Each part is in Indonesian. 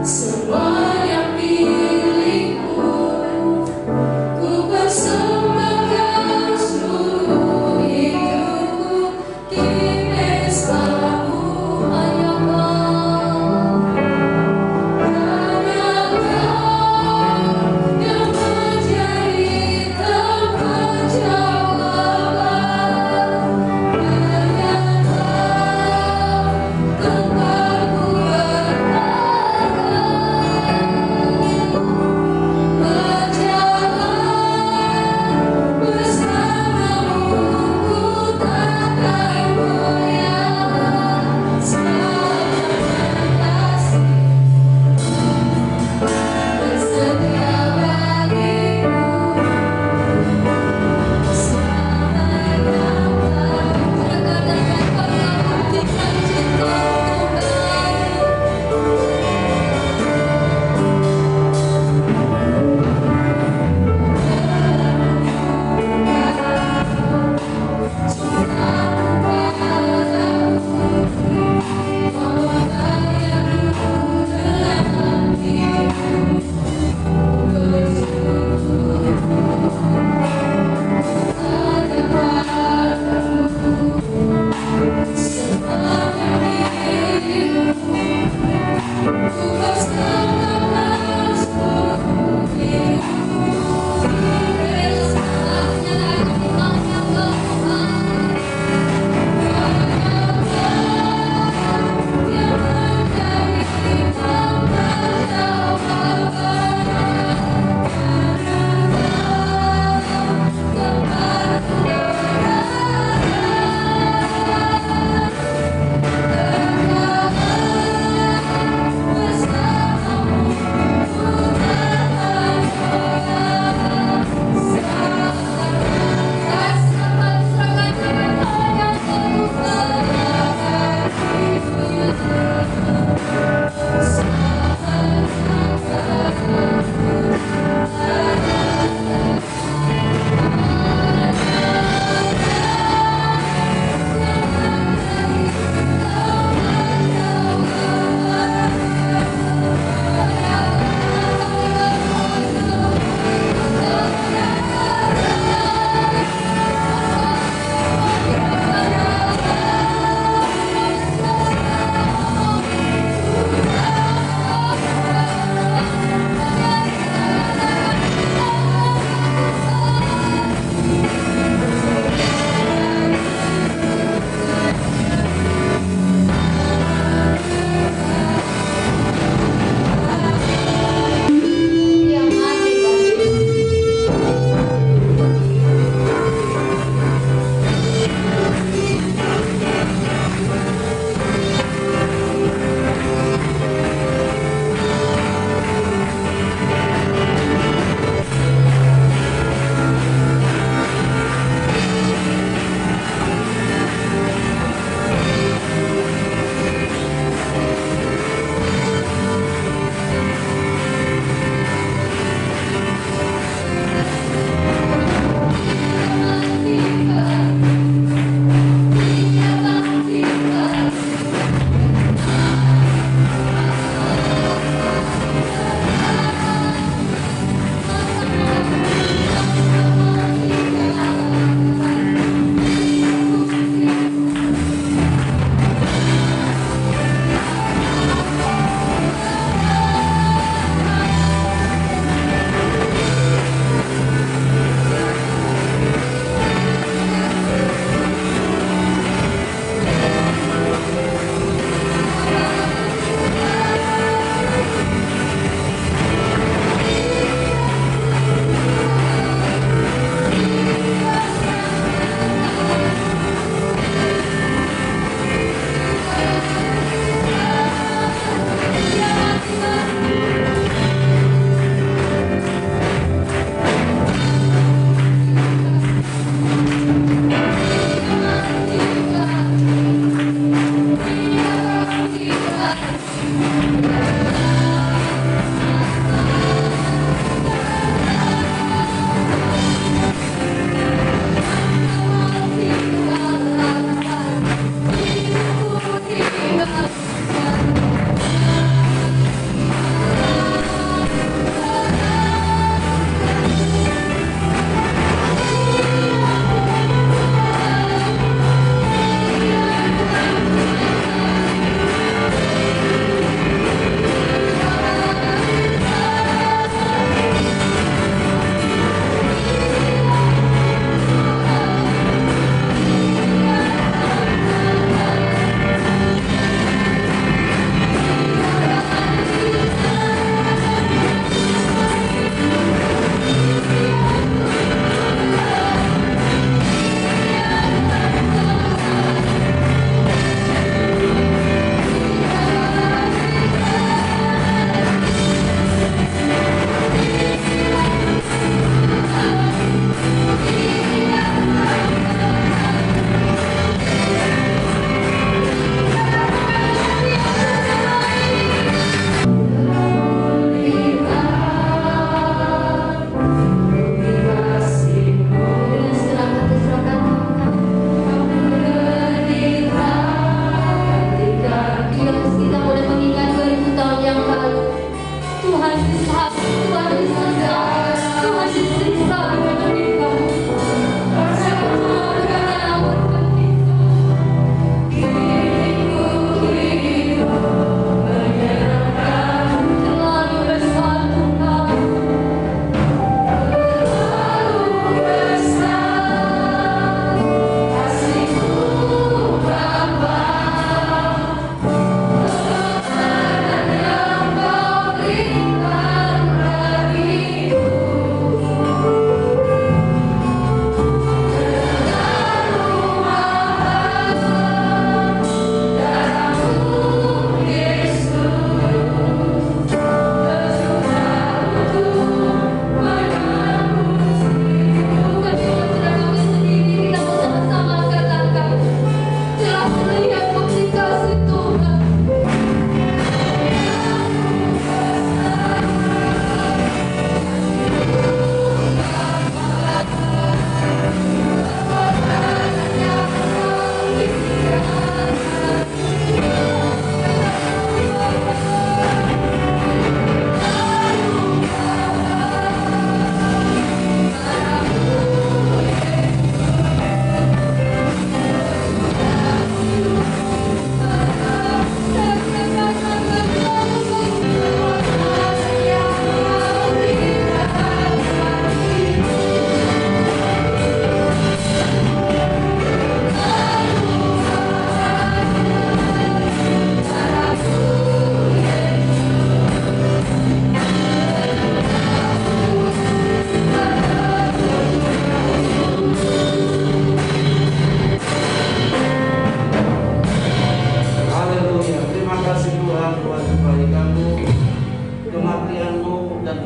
Semua yang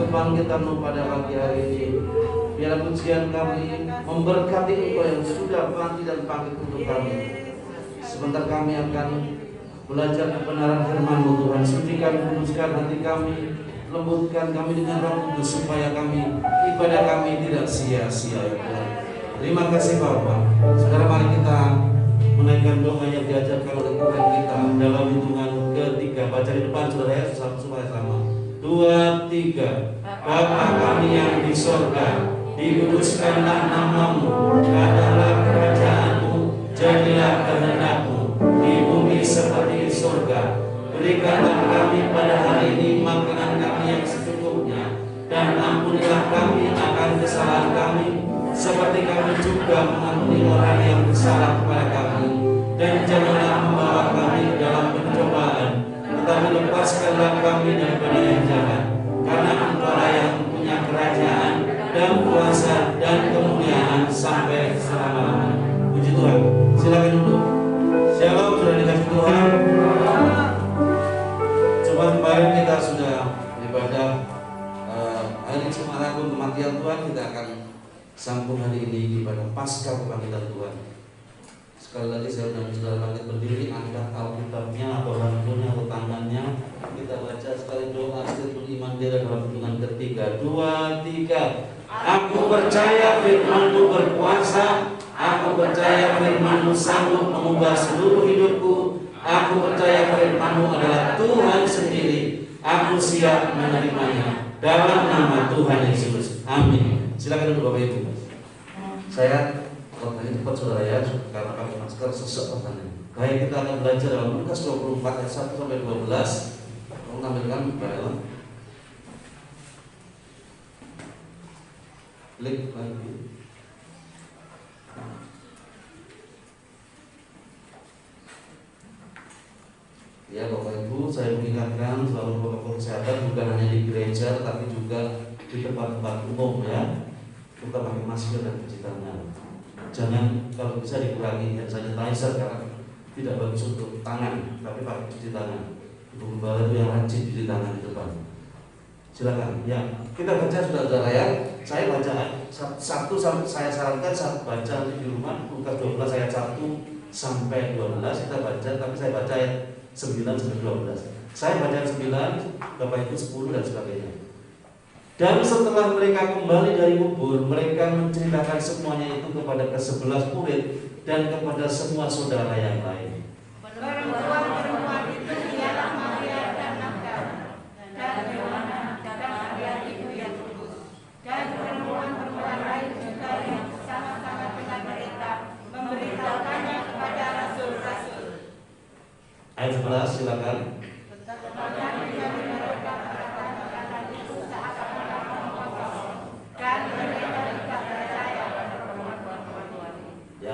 kebangkitan-Mu pada pagi hari ini. Biarlah pujian kami memberkati Engkau yang sudah mati dan bangkit untuk kami. Sebentar kami akan belajar kebenaran firman-Mu Tuhan. Sucikan, kuduskan hati kami, lembutkan kami dengan Roh Kudus supaya ibadah kami tidak sia-sia ya Tuhan. Terima kasih Bapak. Sekarang mari kita menaikkan doa yang diajarkan oleh Tuhan kita dalam hitungan ketiga. Baca di depan saudara ya, supaya sama. 2, 3. Bapa kami yang di sorga, dikuduskanlah nama-Mu, adalah kerajaan-Mu, jadilah kehendak-Mu di bumi seperti di sorga. Berikanlah kami pada hari ini makanan kami yang secukupnya, dan ampunilah kami akan kesalahan kami, seperti kami juga mengampuni orang yang bersalah kepada kami. Dan janganlah membawa kami dalam pencobaan, tetapi lepaskanlah kami daripada yang jahat. Karena Engkau yang punya kerajaan dan kuasa dan kemuliaan sampai selama-lamanya. Puji Tuhan. Silakan duduk. Shalom, sudah dikasih Tuhan. Coba kemarin kita sudah ibadah hari Jumat Agung kematian Tuhan. Kita akan sambung hari ini ibadah Paskah kebangkitan Tuhan. Sekali lagi saya undang saudara bangkit berdiri, angkat Alkitabnya atau handphonenya atau tangannya. Kita baca sekali doa setiap beriman dia dalam hitungan ketiga. 2, 3. Aku percaya firman-Mu berkuasa. Aku percaya firman-Mu sanggup mengubah seluruh hidupku. Aku percaya firman-Mu adalah Tuhan sendiri. Aku siap menerimanya dalam nama Tuhan Yesus. Amin. Silakan duduk Bapak Ibu. Saya ini cepat saudara ya, karena kami masker sesek pertanyaan. Baik, kita akan belajar dalam Lukas 24 ayat 1 sampai 12. Kamu tampilkan Bapak. Klik lagi. Ya Bapak Ibu, saya mengingatkan selalu protokol kesehatan bukan hanya di gereja, tapi juga di tempat-tempat umum ya. Kita pakai masker dan cuci tangan. Jangan kalau bisa dikurangi hand sanitizer karena tidak bagus untuk tangan, tapi pakai cuci tangan. Ibu Gembala itu yang rajin cuci tangan di depan. Silakan. Ya, kita baca saudara ya. Saya baca satu saya sarankan saat baca di rumah Lukas 12 ayat 1 sampai 12 kita baca, tapi saya baca ayat 9 sampai 12. Saya baca 9, Bapak Ibu 10 dan sebagainya. Dan setelah mereka kembali dari kubur, mereka menceritakan semuanya itu kepada ke-11 murid dan kepada semua saudara yang lain. Perempuan itu ialah Maria dan Magdalena dan Yohana dan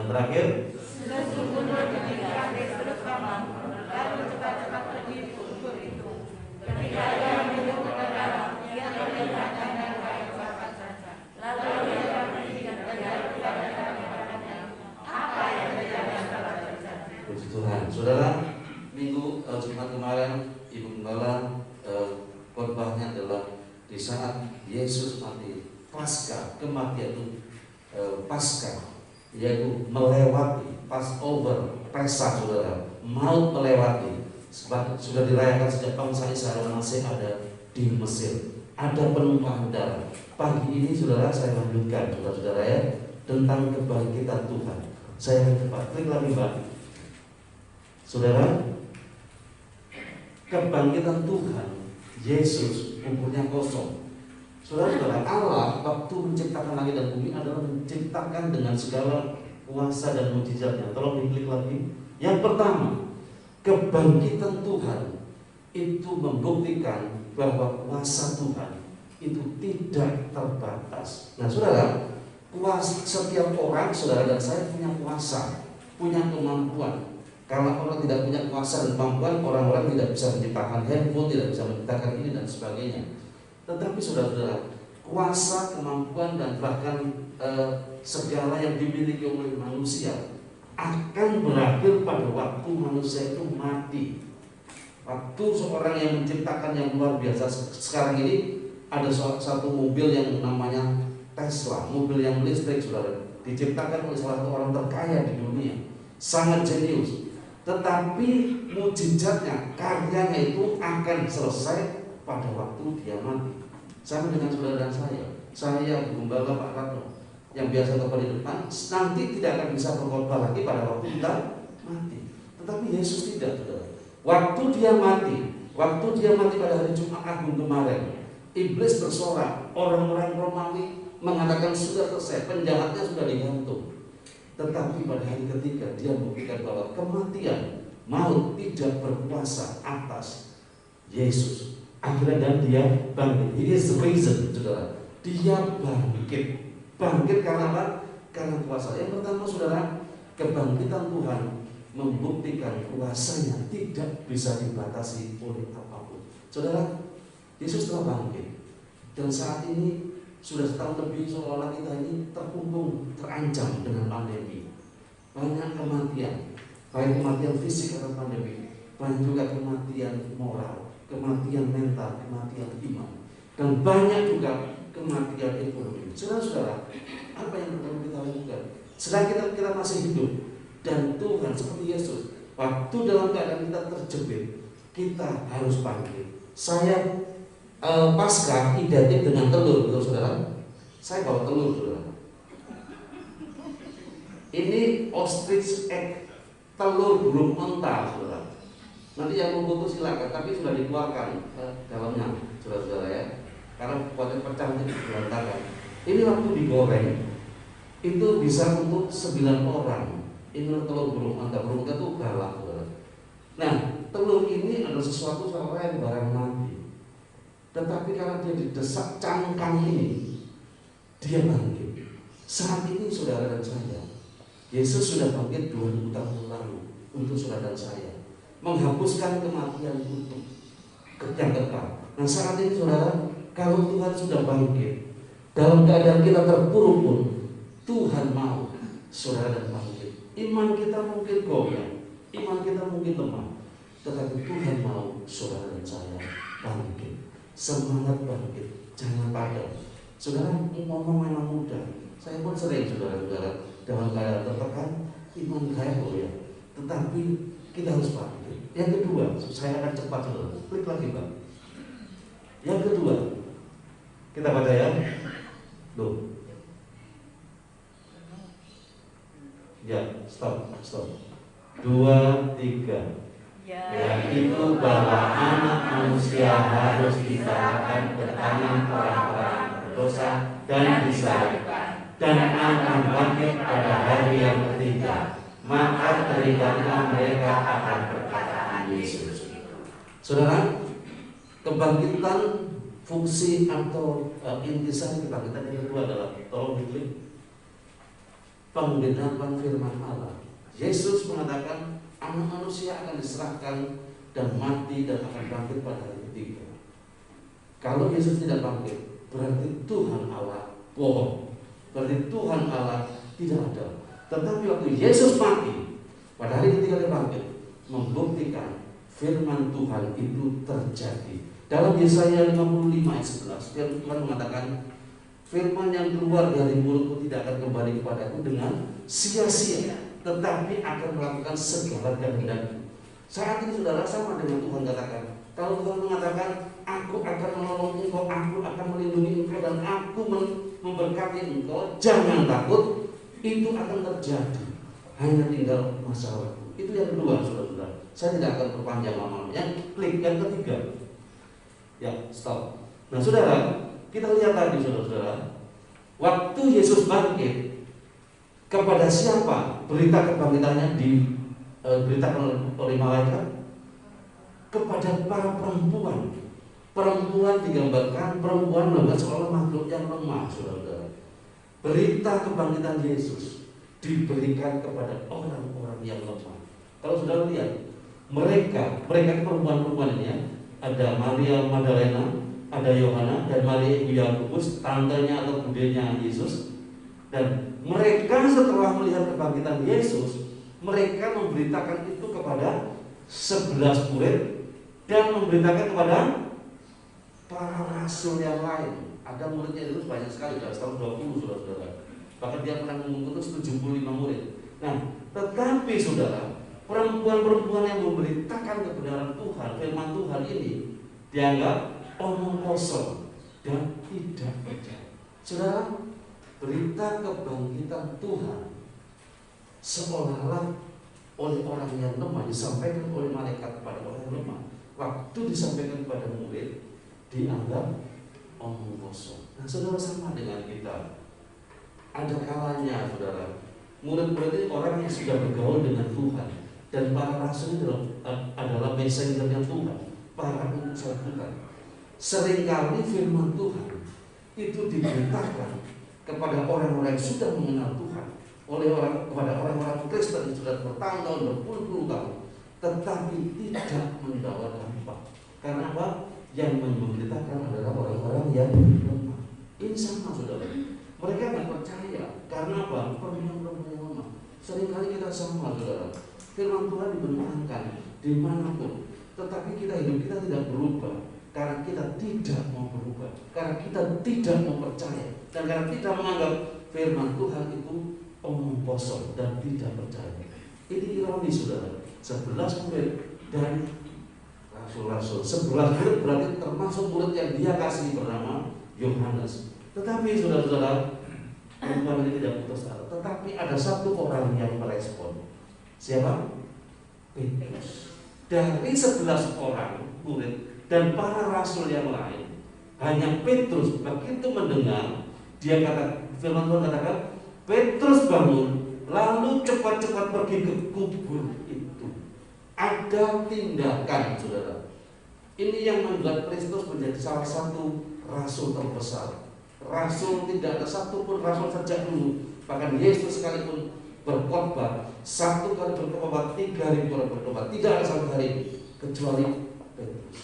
Dan terakhir, sesungguhnya ketika Petrus bangun, lalu cepat-cepat pergi ke kubur itu. Ketika ia menunjuk ke dalam, ia melihat hanya kain bakar saja. Lalu ia berikan kepada apa yang terjadi pada terjadi. puji Tuhan. Saudara, minggu Jumat kemarin Ibu Gembala khotbahnya adalah di saat Yesus mati, pasca kematian itu, pasca yaitu melewati Passover, Pesach, saudara, maut melewati. Sebab sudah dirayakan sejak bangsa Israel masih ada di Mesir. Ada penumpahan darah. Pagi ini saudara saya lanjutkan, saudara-saudara ya, tentang kebangkitan Tuhan. Saya akan cepat klik lagi Mbak. Saudara, kebangkitan Tuhan, Yesus kuburnya kosong. Saudara-saudara, Allah waktu menciptakan langit dan bumi adalah menciptakan dengan segala kuasa dan mujizatnya. Tolong diklik lagi. Yang pertama, kebangkitan Tuhan itu membuktikan bahwa kuasa Tuhan itu tidak terbatas. Nah saudara, kuasa setiap orang, saudara dan saya punya kuasa, punya kemampuan. Kalau orang tidak punya kuasa dan kemampuan, orang-orang tidak bisa menciptakan handphone, tidak bisa menciptakan ini dan sebagainya. Tetapi saudara-saudara, kuasa, kemampuan dan bahkan segala yang dimiliki oleh manusia akan berakhir pada waktu manusia itu mati. Waktu seorang yang menciptakan yang luar biasa sekarang ini, ada satu mobil yang namanya Tesla, mobil yang listrik, saudara, diciptakan oleh salah satu orang terkaya di dunia, sangat jenius. Tetapi mujizatnya, karyanya itu akan selesai pada waktu dia mati. Sama dengan saudara dan saya Gembala Pak Ratno yang biasa khotbah di depan, nanti tidak akan bisa berkhotbah lagi pada waktu kita mati. Tetapi Yesus tidak, saudara. Waktu dia mati pada hari Jumat Agung kemarin, iblis bersorak, orang-orang Romawi mengatakan sudah selesai, penjahatnya sudah digantung. Tetapi pada hari ketiga dia membuktikan bahwa kematian, maut tidak berkuasa atas Yesus. Akhirnya dan dia bangkit. It is the reason, saudara. Dia bangkit karena apa? Karena kuasa. Yang pertama, saudara, kebangkitan Tuhan membuktikan kuasanya tidak bisa dibatasi oleh apapun. Saudara, Yesus telah bangkit. Dan saat ini sudah setahun lebih seolah-olah kita ini terkungkung, terancam dengan pandemi. Banyak kematian, baik kematian fisik atau pandemi, banyak juga kematian moral, kematian mental, kematian iman, dan banyak juga kematian ekonomi. Saudara-saudara, apa yang perlu kita lakukan? Sedang kita masih hidup, dan Tuhan seperti Yesus, waktu dalam keadaan kita terjepit, kita harus bangkit. Saya Paskah identik dengan telur, betul saudara? Saya bawa telur, saudara. Ini ostrich egg, telur burung onta, saudara. Nanti yang mau foto silakan, tapi sudah dikeluarkan dalamnya, saudara-saudara ya. Karena kuatnya pecah nanti berantakan. Ini waktu digoreng itu bisa untuk 9 orang. Ini telur burung onta itu galak, saudara. Nah, telur ini adalah sesuatu yang barang mati. Tetapi karena dia didesak cangkang ini, dia bangkit. Saat ini saudara dan saya, Yesus sudah bangkit 2000 tahun lalu untuk saudara dan saya, menghapuskan kematian utuh yang kekal. Nah saat ini saudara, kalau Tuhan sudah bangkit, dalam keadaan kita terpuruk pun, Tuhan mau saudara dan bangkit. Iman kita mungkin goyah, iman kita mungkin lemah, tetapi Tuhan mau saudara dan saya bangkit. Semangat bangkit, jangan padam. Saudara, ngomong memang mudah. Saya pun sering saudara-saudara dalam keadaan tertekan, iman saya goyah. Tetapi kita harus bangkit. Yang kedua, saya akan cepat saudara. Klik lagi Pak. Yang kedua, kita baca ya. Loh. Ya, stop. 2, 3. Yaitu bahwa anak manusia harus diserahkan ke tangan orang-orang berdosa dan disalibkan, dan akan bangkit pada hari yang ketiga. Maka terikanlah mereka akan perkataan Yesus. Saudara, kebangkitan fungsi atau intisari kebangkitan yang kedua adalah, tolong diklik. penggenapan firman Allah. Yesus mengatakan anak manusia akan diserahkan dan mati dan akan bangkit pada hari ketiga. Kalau Yesus tidak bangkit, berarti Tuhan Allah bohong. Berarti Tuhan Allah tidak ada. Tetapi waktu Yesus mati, pada hari ketiga dia bangkit, membuktikan firman Tuhan itu terjadi. Dalam Yesaya 55 ayat 11, Tuhan mengatakan, firman yang keluar dari mulutku tidak akan kembali kepadaku dengan sia-sia, tetapi akan melakukan segala kehendakku. Saat ini saudara sama dengan Tuhan katakan. Kalau Tuhan mengatakan, aku akan menolong engkau, aku akan melindungi engkau, dan aku memberkati engkau, jangan takut, itu akan terjadi. Hanya tinggal masa waktu. Itu yang kedua, saudara-saudara. Saya tidak akan perpanjang lama-lama. Klik yang ketiga. Ya, stop. Nah, saudara, kita lihat tadi, saudara-saudara. Waktu Yesus bangkit, kepada siapa berita kebangkitannya diberitakan oleh malaikat? Kepada para perempuan. Perempuan digambarkan, perempuan adalah seolah makhluk yang lemah, saudara-saudara. Berita kebangkitan Yesus diberikan kepada orang-orang yang lemah. Kalau saudara lihat, mereka perempuan-perempuan ini ya, ada Maria Magdalena, ada Yohana, dan Maria ibu Yakobus, tantenya atau budenya Yesus. Dan mereka setelah melihat kebangkitan Yesus, mereka memberitakan itu kepada 11 murid dan memberitakan kepada para rasul yang lain. Ada muridnya itu banyak sekali, dari tahun 20 saudara-saudara. Bahkan dia pernah mengutus 75 murid. Nah, tetapi saudara, perempuan-perempuan yang memberitakan kebenaran Tuhan, firman Tuhan ini dianggap omong kosong dan tidak percaya. Saudara, berita kebangkitan Tuhan seolah-olah oleh orang yang lemah disampaikan oleh malaikat kepada orang yang lemah. Waktu disampaikan kepada murid dianggap omong kosong. Nah, saudara, sama dengan kita. Ada kalanya, saudara, murid-murid ini orang yang sudah bergaul dengan Tuhan, dan para rasul adalah messengernya Tuhan, para utusan Tuhan. Seringkali firman Tuhan itu diberitakan kepada orang-orang yang sudah mengenal Tuhan, kepada orang-orang Kristen yang sudah bertahun-tahun, berpuluh-puluh tahun, tetapi tidak membawa dampak. Karena apa? Yang memberitakan adalah orang-orang yang lemah. Ini sama, saudara. Mereka tidak percaya. Karena apa? Perempuan-perempuan yang lemah. Seringkali kita sama, saudara. Firman Tuhan dibenarkan dimanapun, tetapi hidup kita tidak berubah karena kita tidak mau berubah, karena kita tidak mau percaya, dan karena kita menganggap firman Tuhan itu omong kosong dan tidak percaya. Ini ironis, saudara. 11 murid dan rasul-rasul. 11 murid berarti termasuk murid yang dia kasih bernama Yohanes. Tetapi saudara-saudara, perempuan ini tidak putus asa. Tetapi ada satu orang yang merespon. Siapa? Petrus. Dari 11 orang murid dan para rasul yang lain, hanya Petrus begitu mendengar, dia kata, firman Tuhan katakan, Petrus bangun, lalu cepat-cepat pergi ke kubur itu. Ada tindakan, saudara. Ini yang membuat Kristus menjadi salah satu rasul terbesar. Rasul, tidak ada satupun rasul sejak dulu, bahkan Yesus sekalipun berkhotbah, 1 kali berkhotbah 3.000 orang berkhotbah, tidak ada satu hari kecuali Petrus.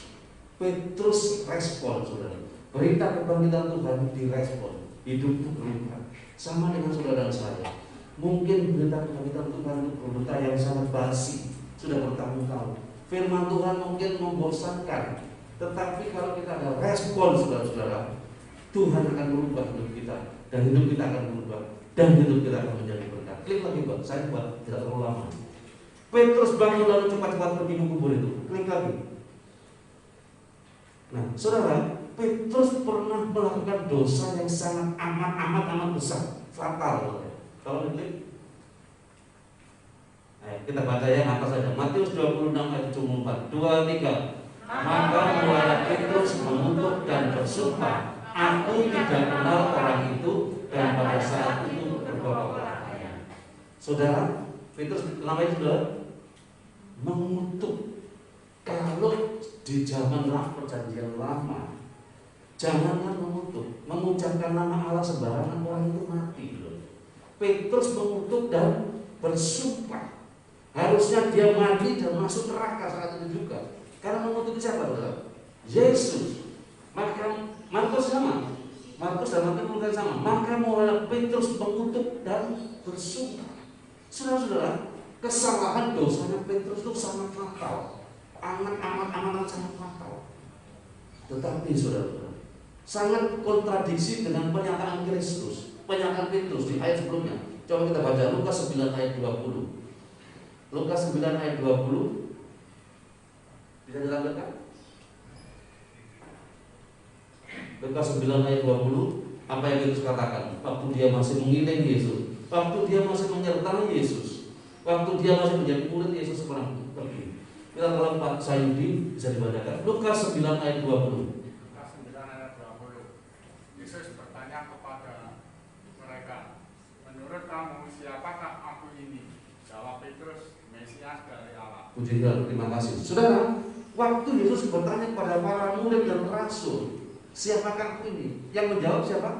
Petrus respon, saudara. Berita kebangkitan Tuhan direspon, hidupku berubah. Sama dengan saudara dan saya. Mungkin berita kebangkitan Tuhan itu berita yang sangat basi, sudah bertahun-tahun. Firman Tuhan mungkin membosankan, tetapi kalau kita ada respon, saudara-saudara, Tuhan akan merubah hidup kita, dan hidup kita akan berubah, dan hidup kita akan menjadi berkat. Klik lagi, Pak. Saya buat tidak terlalu lama. Petrus bangun lalu cepat-cepat pergi ke kubur itu. Klik lagi. Nah, saudara, Petrus pernah melakukan dosa yang sangat amat besar, fatal. Kalau diklik, kita baca yang atas saja. Matius 26 ayat 74. 2, 3. Maka mulai Petrus mengutuk dan bersumpah, aku tidak kenal orang itu, dan pada saat itu berkata. Saudara, Petrus namanya sudah mengutuk. Kalau di zaman perjanjian lama, janganlah mengutuk, mengucapkan nama Allah sembarangan, orang itu mati loh. Petrus mengutuk dan bersumpah. Harusnya dia mati dan masuk neraka saat itu juga. Karena mengutuk siapa, saudara? Yesus. Maka Markus sama. Markus dan Matius bukan sama. Maka mulai Petrus mengutuk dan bersumpah. Saudara-saudara, kesalahan dosanya Petrus itu sangat fatal. Amat sangat fatal. Tetapi saudara-saudara, sangat kontradiksi dengan pernyataan Kristus, pernyataan Petrus di ayat sebelumnya. Coba kita baca Lukas 9 ayat 20. Lukas 9 ayat 20. Bisa dilakukan? Lukas 9 ayat 20. Apa yang Yesus katakan? Waktu dia masih mengiring Yesus, waktu dia masih menyertai Yesus, waktu dia masih menjadi murid Yesus seorang pergi. Kita tolong Pak Sayudi bisa dibacakan. Lukas 9 ayat 20. Lukas 9 ayat 20. Yesus bertanya kepada mereka, menurut kamu siapakah aku ini? Jawab Petrus, Mesias dari Allah. Puji Tuhan, terima kasih. Saudara, waktu Yesus bertanya kepada para murid dan rasul, siapakah aku ini? Yang menjawab siapa?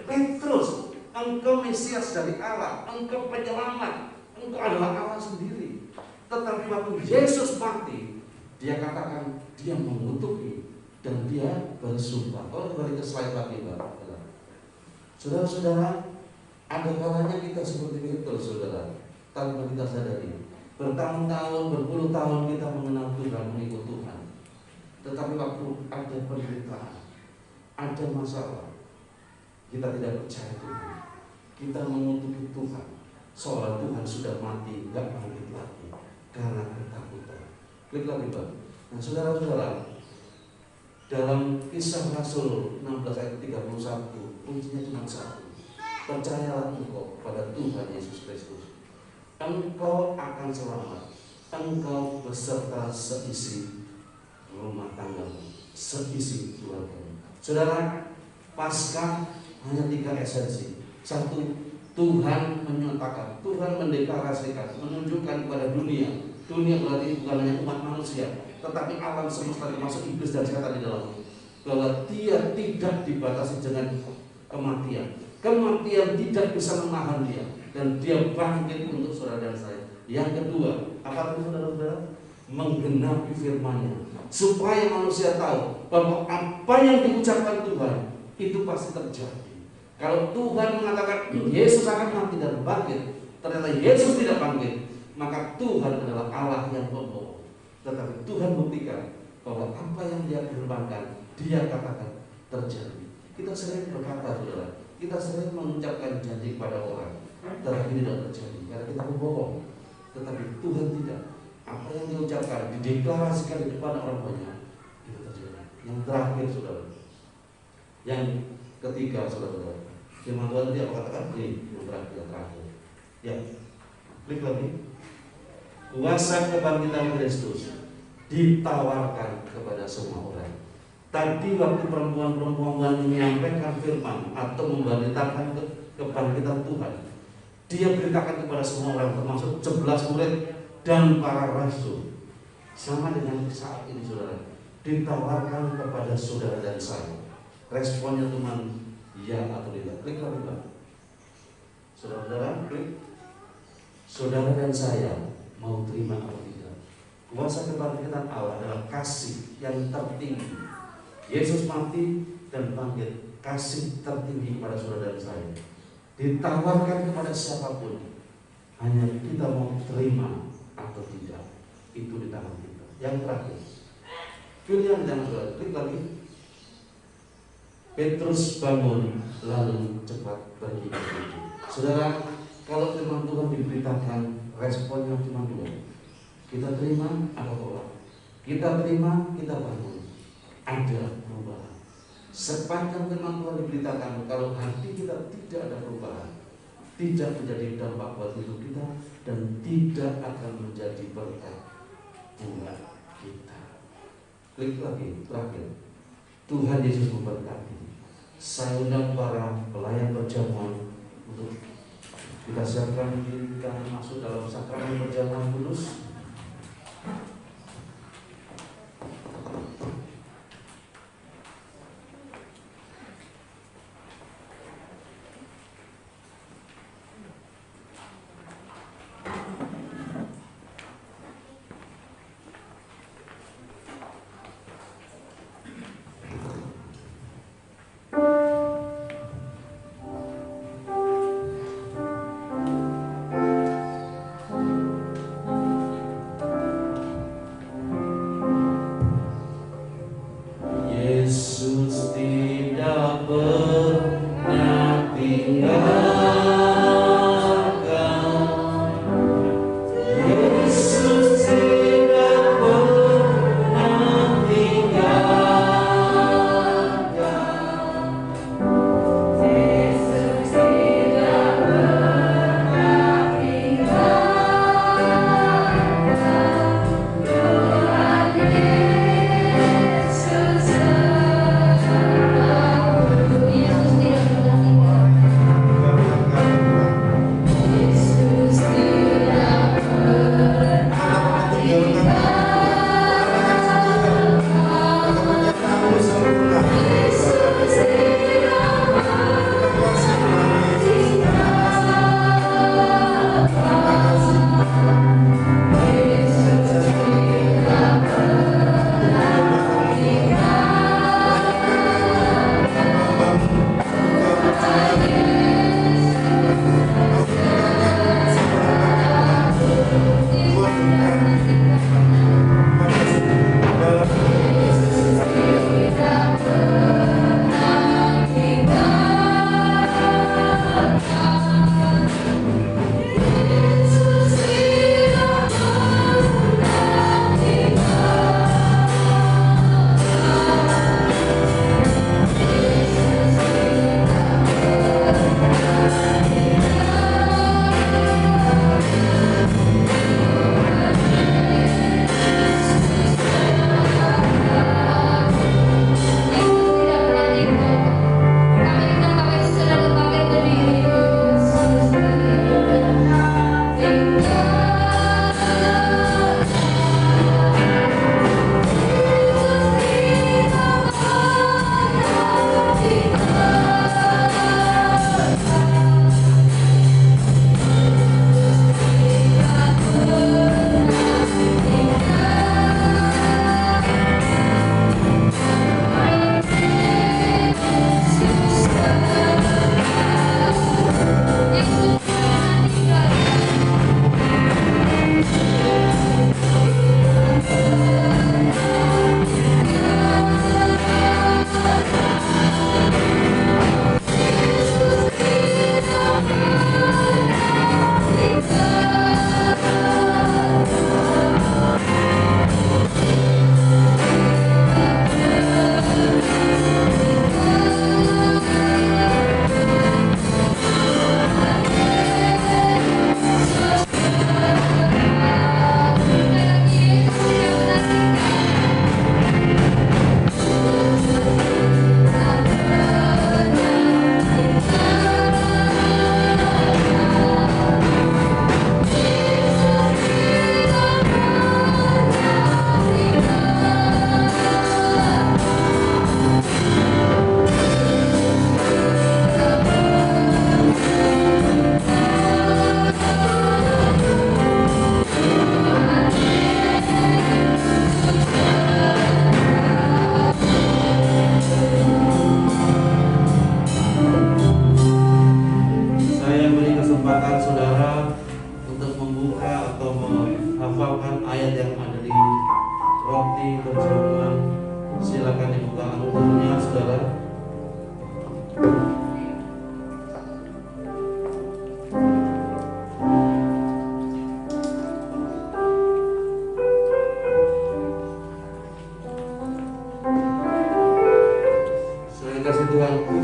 Petrus. Engkau Mesias dari Allah, engkau penyelamat, engkau adalah Allah sendiri. Tetapi waktu Yesus mati, dia katakan dia mengutuki dan dia bersumpah. Kalau kembali ke slide lagi, Pak. Saudara-saudara, ada kalanya kita seperti Petrus, saudara, tanpa kita sadari. Bertahun-tahun, berpuluh tahun kita mengenal Tuhan, mengikut Tuhan. Tetapi waktu ada penderitaan, ada masalah, kita tidak percaya Tuhan. Kita mengutuki Tuhan, seolah Tuhan sudah mati, tidak bangkit lagi karena ketakutan. Klik lagi, Pak. Nah, saudara-saudara, dalam Kisah Rasul 16 ayat 31, kuncinya cuma satu. Percayalah engkau pada Tuhan Yesus Kristus, engkau akan selamat, engkau beserta seisi rumah tanggamu, seisi keluargamu. Saudara, Paskah hanya 3 esensi. Satu, Tuhan menyatakan, Tuhan mendeklarasikan, menunjukkan kepada dunia. Dunia berarti bukan hanya umat manusia, tetapi alam semesta termasuk iblis dan setan di dalamnya, bahwa dia tidak dibatasi dengan kematian. Kematian tidak bisa menahan dia, dan dia bangkit untuk saudara dan saya. Yang kedua, apa itu saudara-saudara? Menggenapi firman-Nya, supaya manusia tahu bahwa apa yang diucapkan Tuhan itu pasti terjadi. Kalau Tuhan mengatakan Yesus akan mati dan bangkit, ternyata Yesus tidak bangkit, maka Tuhan adalah Allah yang bohong. Tetapi Tuhan buktikan bahwa apa yang Dia firmankan, Dia katakan terjadi. Kita sering berkata, saudara, kita sering mengucapkan janji kepada orang, tetapi tidak terjadi karena kita berbohong. Tetapi Tuhan tidak. Apa yang diucapkan, dideklarasikan di depan orang banyak, itu terjadi. Yang terakhir, saudara, yang ketiga, saudara, firman Tuhan tadi apa katakan? Yang terakhir. Ya, klik lagi. Kuasa kebangkitan Kristus ditawarkan kepada semua orang. Tadi waktu perempuan-perempuan menyampaikan firman atau memberitakan kebangkitan Tuhan, dia beritakan kepada semua orang, termasuk 11 murid dan para rasul. Sama dengan saat ini, saudara, ditawarkan kepada saudara dan saya. Responnya cuma ya atau tidak. Klik lagi, Pak. Saudara-saudara, klik. Saudara dan saya mau terima atau tidak. Kuasa kebangkitan Allah adalah kasih yang tertinggi. Yesus mati dan bangkit, kasih tertinggi kepada saudara dan saya. Ditawarkan kepada siapapun, hanya kita mau terima atau tidak. Itu di tangan kita. Yang terakhir, pilihan yang saudara, klik lagi. Petrus bangun lalu cepat pergi. Saudara, kalau firman Tuhan diberitakan, responnya cuma 2. Kita terima atau tolak. Kita terima, kita bangun. Ada perubahan. Sepanjang firman Tuhan diberitakan, kalau hati kita tidak ada perubahan, tidak menjadi dampak buat hidup kita, dan tidak akan menjadi berkat buat kita. Klik lagi, terakhir. Tuhan Yesus memberkati. Saya undang para pelayan perjamuan untuk kita siapkan diri kita masuk dalam sakramen perjamuan kudus.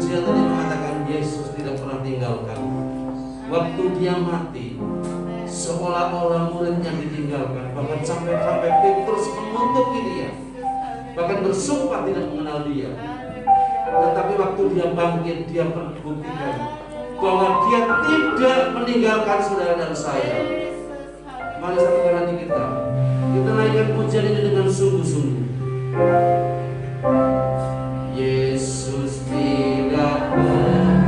pujian tadi mengatakan Yesus tidak pernah tinggalkan. Waktu dia mati, seolah-olah muridnya ditinggalkan. Bahkan sampai Petrus menutupi dia, bahkan bersumpah tidak mengenal dia. Tetapi waktu dia bangkit, dia buktikan bahwa dia tidak meninggalkan saudara dan saya. Mari satu hati kita naikkan pujian ini dengan sungguh-sungguh. Yesus tidak pernah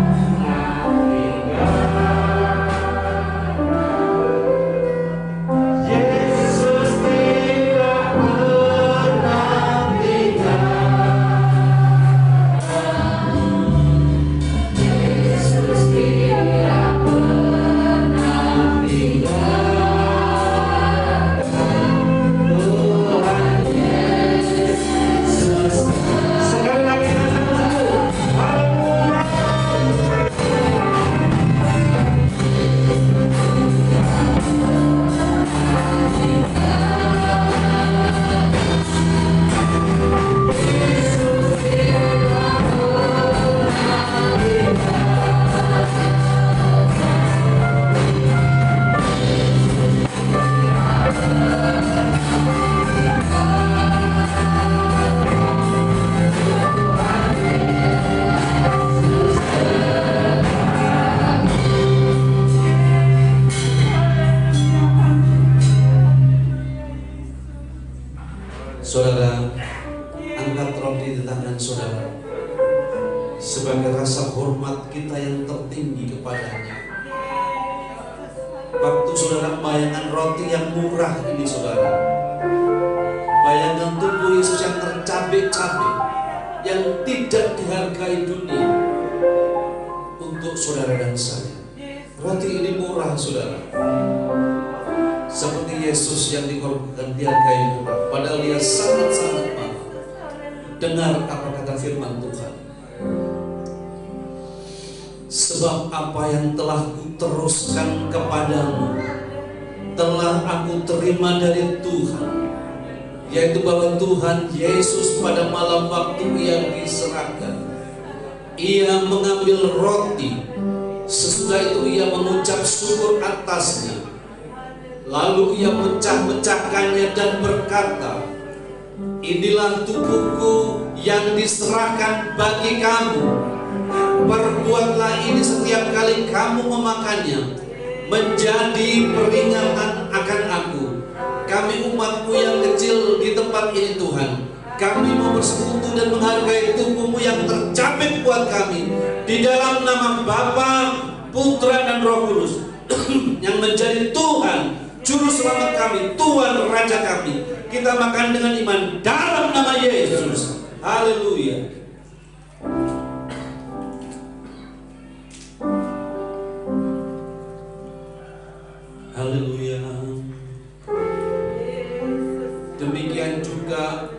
tinggal. Yesus tidak pernah tinggal. Yesus tidak pernah tinggal. Saudara, angkat roti di tangan saudara sebagai rasa hormat kita yang tertinggi kepadanya. Waktu saudara bayangkan roti yang murah ini saudara, bayangkan tubuh Yesus yang tercabik-cabik, yang tidak dihargai dunia untuk saudara dan saya. Roti ini murah saudara, seperti Yesus yang dikorbankan dihargai murah, padahal dia sangat-sangat mahal. Dengar apa kata firman Tuhan. Sebab apa yang telah kuteruskan kepadamu telah aku terima dari Tuhan, yaitu bahwa Tuhan Yesus pada malam waktu ia diserahkan, ia mengambil roti, sesudah itu ia mengucap syukur atasnya, lalu ia pecah-pecahkannya dan berkata, inilah tubuhku yang diserahkan bagi kamu. Perbuatlah ini setiap kali kamu memakannya, menjadi peringatan akan aku. Kami umatmu yang kecil di tempat ini Tuhan, kami mau bersekutu dan menghargai tubuhmu yang tercabik buat kami. Di dalam nama Bapa, Putra dan Roh Kudus yang menjadi Tuhan, Juru Selamat kami, Tuhan Raja kami. Kita makan dengan iman dalam nama Yesus. Haleluya. Haleluya. Demikian juga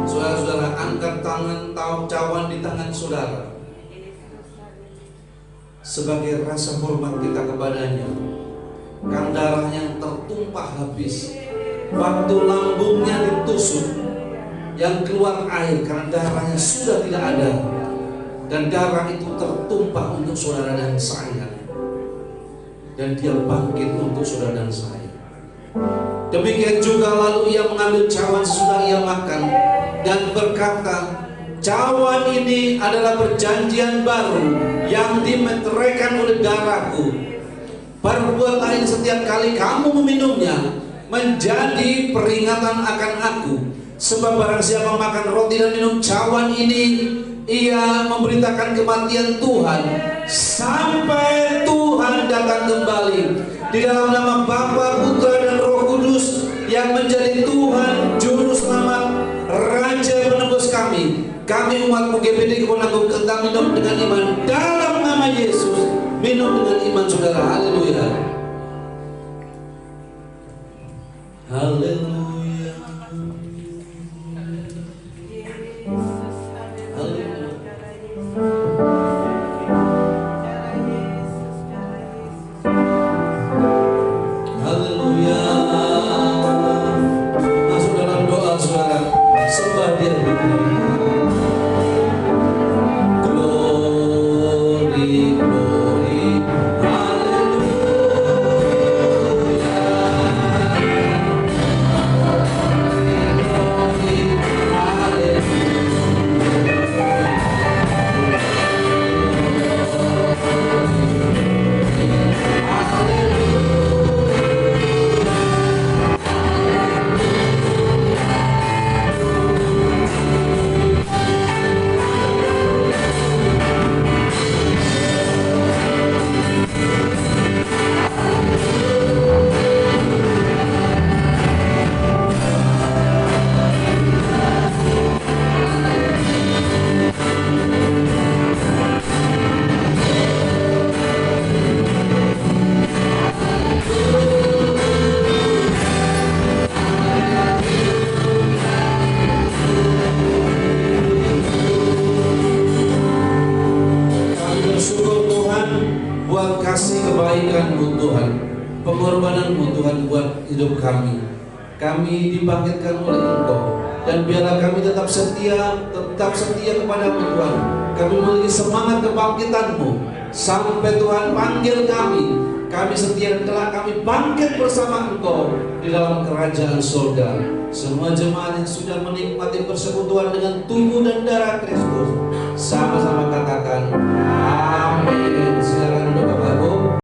saudara-saudara, angkat tangan cawan di tangan saudara sebagai rasa hormat kita kepadanya. Kan darah yang tertumpah habis, waktu lambungnya ditusuk, yang keluar air karena darahnya sudah tidak ada, dan darah itu tertumpah untuk saudara dan saya, dan dia bangkit untuk saudara dan saya. Demikian juga lalu ia mengambil cawan sesudah ia makan dan berkata, cawan ini adalah perjanjian baru yang dimeteraikan oleh darahku. Perbuatlah ini setiap kali kamu meminumnya, menjadi peringatan akan aku. Sebab barang siapa makan roti dan minum cawan ini, ia memberitakan kematian Tuhan sampai Tuhan datang kembali. Di dalam nama Bapa, Putra dan Roh Kudus yang menjadi Tuhan, Juru Selamat, Raja penebus kami. Kami umat GPD Kebon Agung Kentang minum dengan iman dalam nama Yesus. Minum dengan iman saudara. Haleluya. Haleluya. Haleluya. Haleluya. Masuk dalam doa saudara. Sembah dia. Glory. kebaikan-Mu Tuhan, pengorbanan-Mu Tuhan buat hidup kami. Kami dibangkitkan oleh Engkau, dan biarlah kami tetap setia kepada-Mu Tuhan. Kami memiliki semangat kebangkitan-Mu sampai Tuhan panggil kami. Kami setia dan kelak kami bangkit bersama Engkau di dalam kerajaan surga. Semua jemaat yang sudah menikmati persekutuan dengan tubuh dan darah Kristus, sama-sama